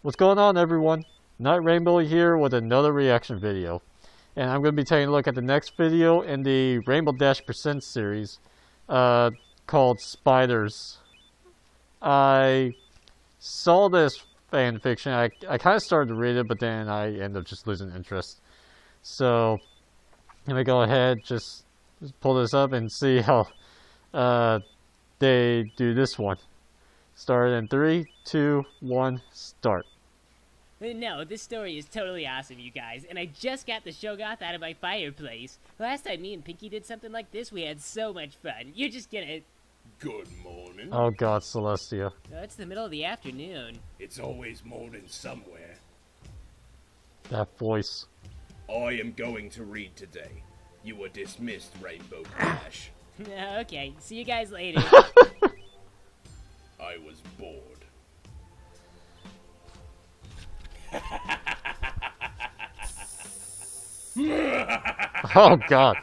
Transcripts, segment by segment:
What's going on, everyone? Night Rainbow here with another reaction video. And I'm going to be taking a look at the next video in the Rainbow Dash Presents series called Spiders. I saw this fan fiction. I kind of started to read it, but then I ended up just losing interest. So, let me go ahead, just pull this up and see how they do this one. Start in 3, 2, 1, start. No, this story is totally awesome, you guys, and I just got the Shogoth out of my fireplace. Last time me and Pinky did something like this, we had so much fun. You're just gonna... Good morning. Oh god, Celestia. Oh, it's the middle of the afternoon. It's always morning somewhere. That voice. I am going to read today. You are dismissed, Rainbow Dash. Okay, see you guys later. I was bored. Oh god.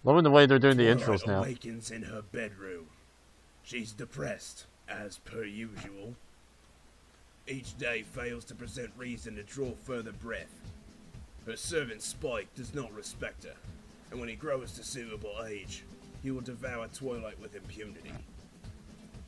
Loving the way they're doing the Twilight intros now. awakens in her bedroom. She's depressed, as per usual. Each day fails to present reason to draw further breath. Her servant Spike does not respect her, and when he grows to suitable age, he will devour Twilight with impunity.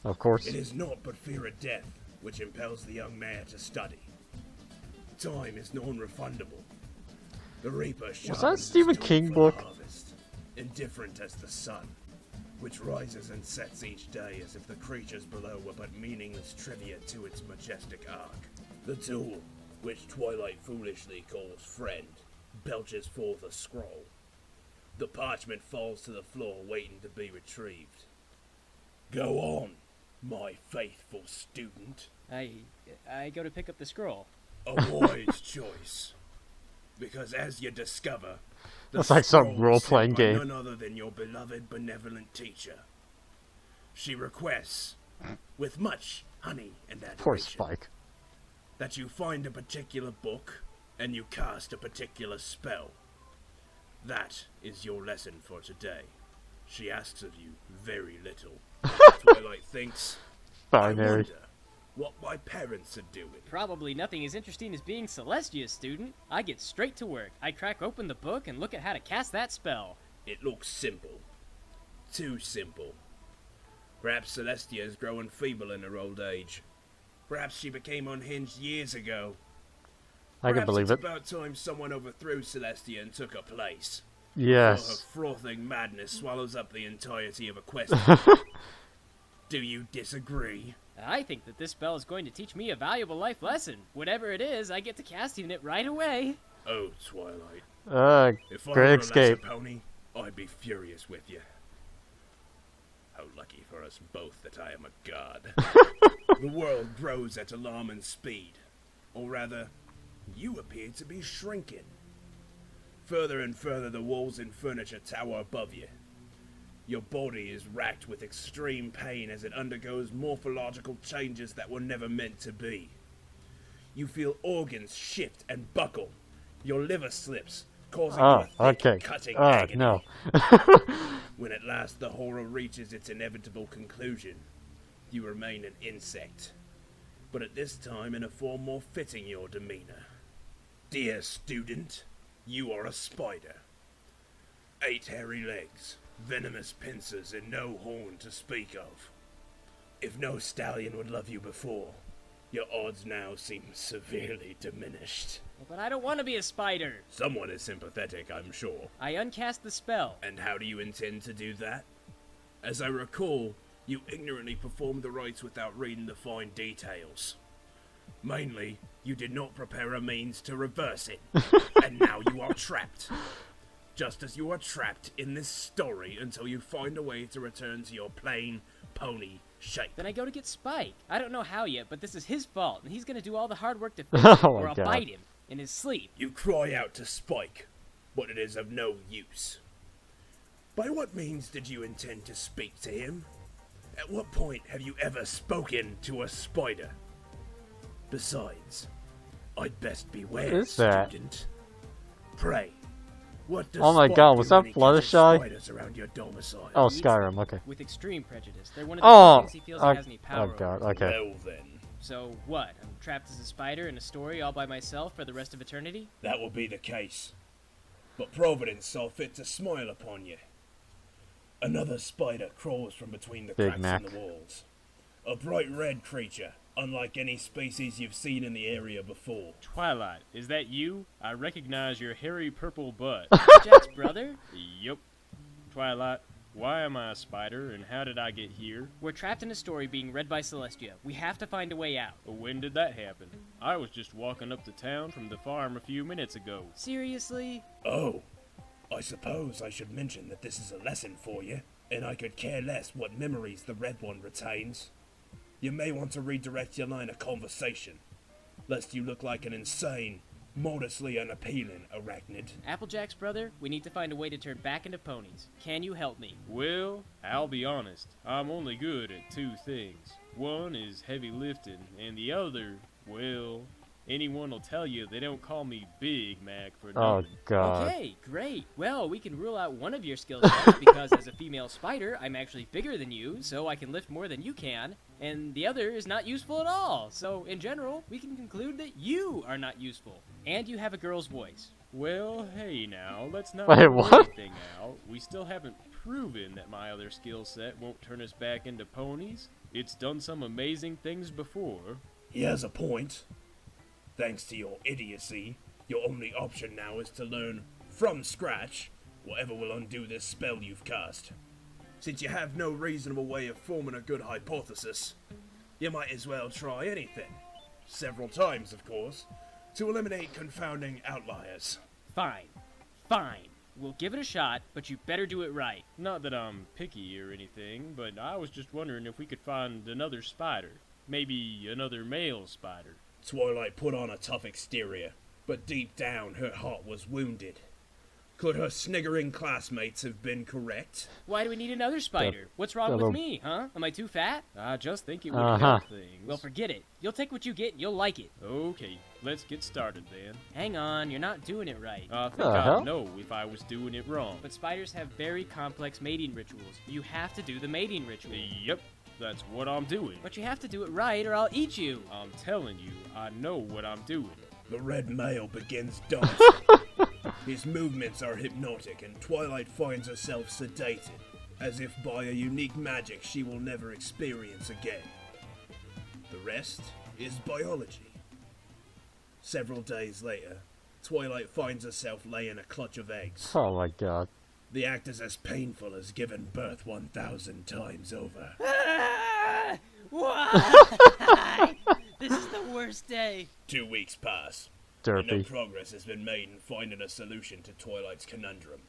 Of course. It is not but fear of death which impels the young mare to study. Time is non-refundable. The Reaper sharpens that Stephen his King tool book? for harvest, indifferent as the sun, which rises and sets each day as if the creatures below were but meaningless trivia to its majestic arc. The tool, which Twilight foolishly calls friend, belches forth a scroll. The parchment falls to the floor waiting to be retrieved. Go on, my faithful student. I go to pick up the scroll. A wise choice. Because as you discover, the That's like some scroll was role-playing sent by game. None other than your beloved benevolent teacher. She requests, with much honey and adoration, Poor Spike. that you find a particular book and you cast a particular spell. That is your lesson for today. She asks of you very little. Twilight thinks, I Binary. wonder what my parents are doing. Probably nothing as interesting as being Celestia's student. I get straight to work. I crack open the book and look at how to cast that spell. It looks simple. Too simple. Perhaps Celestia is growing feeble in her old age. Perhaps she became unhinged years ago. I can believe it. Perhaps it's about time someone overthrew Celestia and took her place. Yes. Before her frothing madness swallows up the entirety of Equestria. Do you disagree? I think that this spell is going to teach me a valuable life lesson. Whatever it is, I get to casting it right away. Oh, Twilight. If I Great were a escape. lesser pony, I'd be furious with you. How lucky for us both that I am a god. The world grows at alarming speed. Or rather, you appear to be shrinking. Further and further the walls and furniture tower above you. Your body is racked with extreme pain as it undergoes morphological changes that were never meant to be. You feel organs shift and buckle. Your liver slips, causing you a thick, cutting agony. No. When at last the horror reaches its inevitable conclusion, you remain an insect. But at this time in a form more fitting your demeanor. Dear student, you are a spider. 8 hairy legs, venomous pincers, and no horn to speak of. If no stallion would love you before, your odds now seem severely diminished. But I don't want to be a spider. Someone is sympathetic, I'm sure. I uncast the spell. And how do you intend to do that? As I recall, you ignorantly performed the rites without reading the fine details. Mainly, you did not prepare a means to reverse it, and now you are trapped. Just as you are trapped in this story until you find a way to return to your plain pony shape. Then I go to get Spike. I don't know how yet, but this is his fault, and he's gonna do all the hard work to fix it, Oh or my I'll God. bite him in his sleep. You cry out to Spike, but it is of no use. By what means did you intend to speak to him? At what point have you ever spoken to a spider? Besides, I'd best beware, What is that? student. Pray, What does Oh my Spot god, do was when that he catches Fluttershy? spiders around your domicile? Oh, He eats Skyrim, them okay. With extreme prejudice. They're one of the Oh! things he feels he has any power Oh god, over. okay. Well then, So what? I'm trapped as a spider in a story all by myself for the rest of eternity? that will be the case. But Providence saw fit to smile upon you. Another spider crawls from between the Big cracks Mac. in the walls. A bright red creature, unlike any species you've seen in the area before. Twilight, is that you? I recognize your hairy purple butt. Jack's brother? Yup. Twilight, why am I a spider and how did I get here? We're trapped in a story being read by Celestia. We have to find a way out. When did that happen? I was just walking up to town from the farm a few minutes ago. Seriously? Oh, I suppose I should mention that this is a lesson for you, and I could care less what memories the Red One retains. You may want to redirect your line of conversation, lest you look like an insane, modestly unappealing arachnid. Applejack's brother, we need to find a way to turn back into ponies. Can you help me? Well, I'll be honest. I'm only good at two things. One is heavy lifting, and the other, well, anyone will tell you they don't call me Big Mac for Oh nothing. god. Okay, great. Well, we can rule out one of your skill sets because as a female spider, I'm actually bigger than you, so I can lift more than you can. And the other is not useful at all. So, in general, we can conclude that you are not useful. And you have a girl's voice. Well, hey now, let's not Wait, rule what? anything out. We still haven't proven that my other skill set won't turn us back into ponies. It's done some amazing things before. He has a point. Thanks to your idiocy, your only option now is to learn from scratch whatever will undo this spell you've cast. Since you have no reasonable way of forming a good hypothesis, you might as well try anything. Several times, of course, to eliminate confounding outliers. Fine. Fine. We'll give it a shot, but you better do it right. Not that I'm picky or anything, but I was just wondering if we could find another spider. Maybe another male spider. Twilight put on a tough exterior, but deep down her heart was wounded. Could her sniggering classmates have been correct? Why do we need another spider? What's wrong little- with me, huh? Am I too fat? I just think it would Uh-huh. help things. Well, forget it. You'll take what you get and you'll like it. Okay, let's get started then. Hang on, you're not doing it right. I think The I'd hell? know if I was doing it wrong. But spiders have very complex mating rituals. You have to do the mating ritual. Yep, that's what I'm doing. But you have to do it right or I'll eat you. I'm telling you, I know what I'm doing. The red male begins dancing. His movements are hypnotic, and Twilight finds herself sedated, as if by a unique magic she will never experience again. The rest is biology. Several days later, Twilight finds herself laying a clutch of eggs. Oh my god. The act is as painful as giving birth 1,000 times over. Why? This is the worst day. 2 weeks pass, and no Derpy. progress has been made in finding a solution to Twilight's conundrum.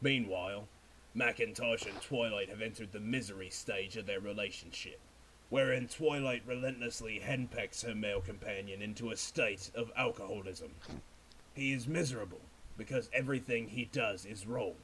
Meanwhile, Macintosh and Twilight have entered the misery stage of their relationship, wherein Twilight relentlessly henpecks her male companion into a state of alcoholism. He is miserable because everything he does is wrong,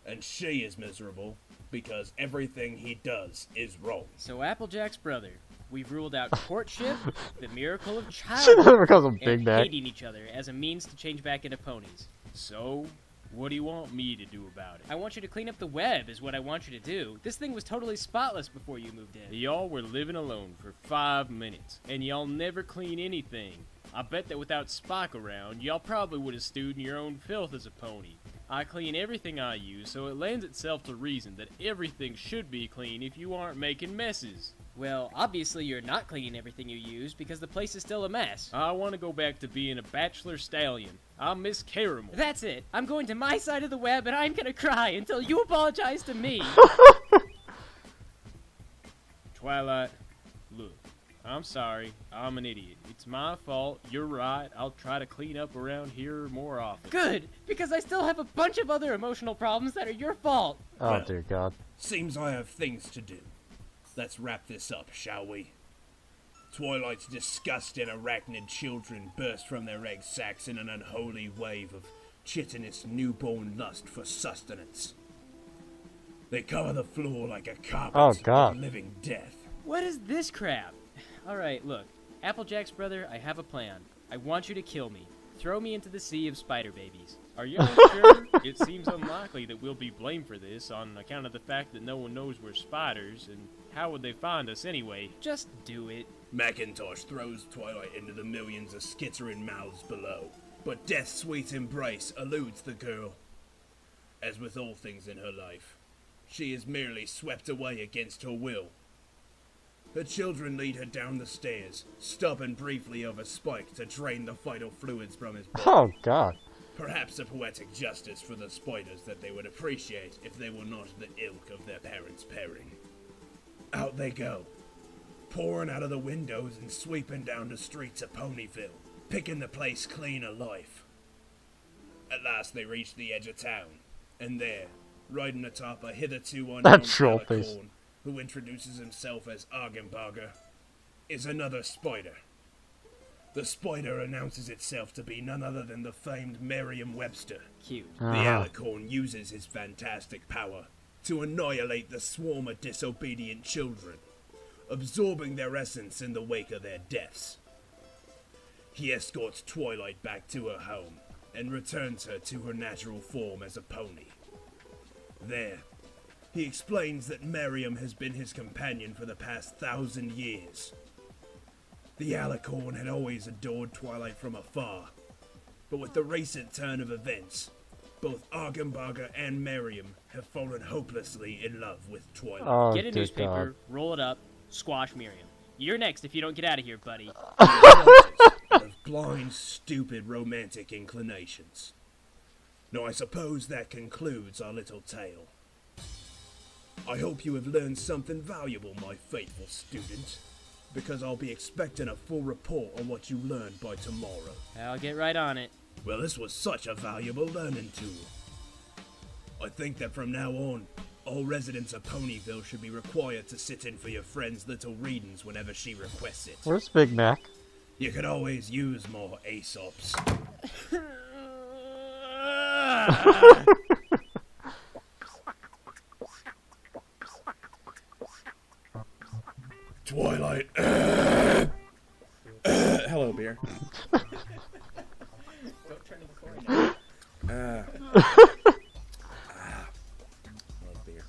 and she is miserable because everything he does is wrong. So Applejack's brother, we've ruled out courtship, the miracle of She childbirth, never calls him Big and Mac. hating each other as a means to change back into ponies. So, what do you want me to do about it? I want you to clean up the web is what I want you to do. This thing was totally spotless before you moved in. Y'all were living alone for 5 minutes, and y'all never clean anything. I bet that without Spike around, y'all probably would have stewed in your own filth as a pony. I clean everything I use, so it lends itself to reason that everything should be clean if you aren't making messes. Well, obviously you're not cleaning everything you use because the place is still a mess. I want to go back to being a bachelor stallion. I'm Miss Caramel. That's it. I'm going to my side of the web and I'm gonna cry until you apologize to me. Twilight, look, I'm sorry. I'm an idiot. It's my fault. You're right. I'll try to clean up around here more often. Good, because I still have a bunch of other emotional problems that are your fault. Oh dear god. Seems I have things to do. Let's wrap this up, shall we? Twilight's disgusting arachnid children burst from their egg sacs in an unholy wave of chitinous newborn lust for sustenance. They cover the floor like a carpet Oh, God. of living death. What is this crap? Alright, look. Applejack's brother, I have a plan. I want you to kill me. throw me into the sea of spider babies. Are y'all sure? It seems unlikely that we'll be blamed for this on account of the fact that no one knows we're spiders, and how would they find us anyway? Just do it. Macintosh throws Twilight into the millions of skittering mouths below, but Death's sweet embrace eludes the girl. As with all things in her life, she is merely swept away against her will. Her children lead her down the stairs, stopping briefly over Spike to drain the vital fluids from his body. Oh, God. Perhaps a poetic justice for the spiders that they would appreciate if they were not the ilk of their parents' pairing. Out they go, pouring out of the windows and sweeping down the streets of Ponyville, picking the place clean of life. At last they reach the edge of town, and there, riding atop a hitherto unknown That troll face. alicorn, who introduces himself as Argenbarger, is another spider. The spider announces itself to be none other than the famed Merriam-Webster. Cute. The alicorn uses his fantastic power to annihilate the swarm of disobedient children, absorbing their essence in the wake of their deaths. He escorts Twilight back to her home and returns her to her natural form as a pony. There, he explains that Merriam has been his companion for the past 1,000 years. The alicorn had always adored Twilight from afar, but with the recent turn of events, both Argenbarger and Merriam have fallen hopelessly in love with Twilight. Oh, Get a dear newspaper, God. roll it up, squash Miriam. You're next if you don't get out of here, buddy. Of blind, stupid, romantic inclinations. Now I suppose that concludes our little tale. I hope you have learned something valuable, my faithful student, because I'll be expecting a full report on what you learned by tomorrow. I'll get right on it. Well, this was such a valuable learning tool. I think that from now on, all residents of Ponyville should be required to sit in for your friend's little readings whenever she requests it. Where's Big Mac? You could always use more Aesops. Twilight. Hello, beer. Don't turn the corner. Love beer.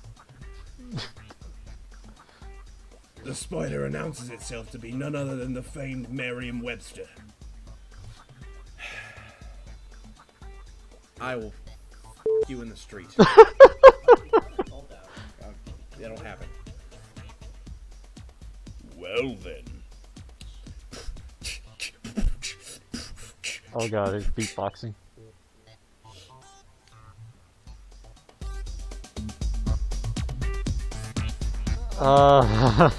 The spider announces itself to be none other than the famed Merriam-Webster. I will f you in the street. That'll happen. Well then. Oh, God, he's beatboxing. I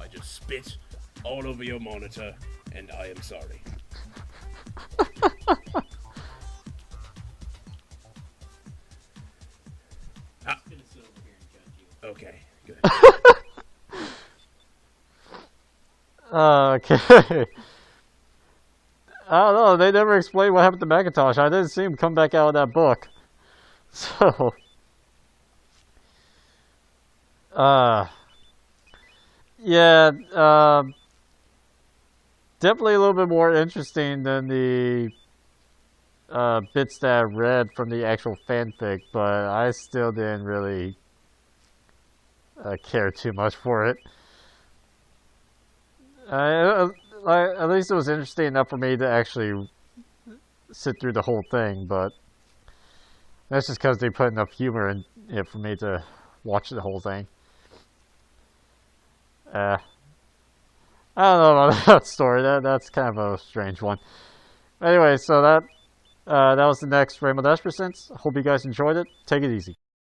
just spit all over your monitor, and I am sorry. Okay, good. Okay. I don't know. They never explained what happened to Macintosh. I didn't see him come back out of that book. So, yeah, definitely a little bit more interesting than the bits that I read from the actual fanfic, but I still didn't really care too much for it. At least it was interesting enough for me to actually sit through the whole thing, but that's just because they put enough humor in it for me to watch the whole thing. I don't know about that story. That's kind of a strange one. Anyway, so that was the next Rainbow Dash Presents. Hope you guys enjoyed it. Take it easy.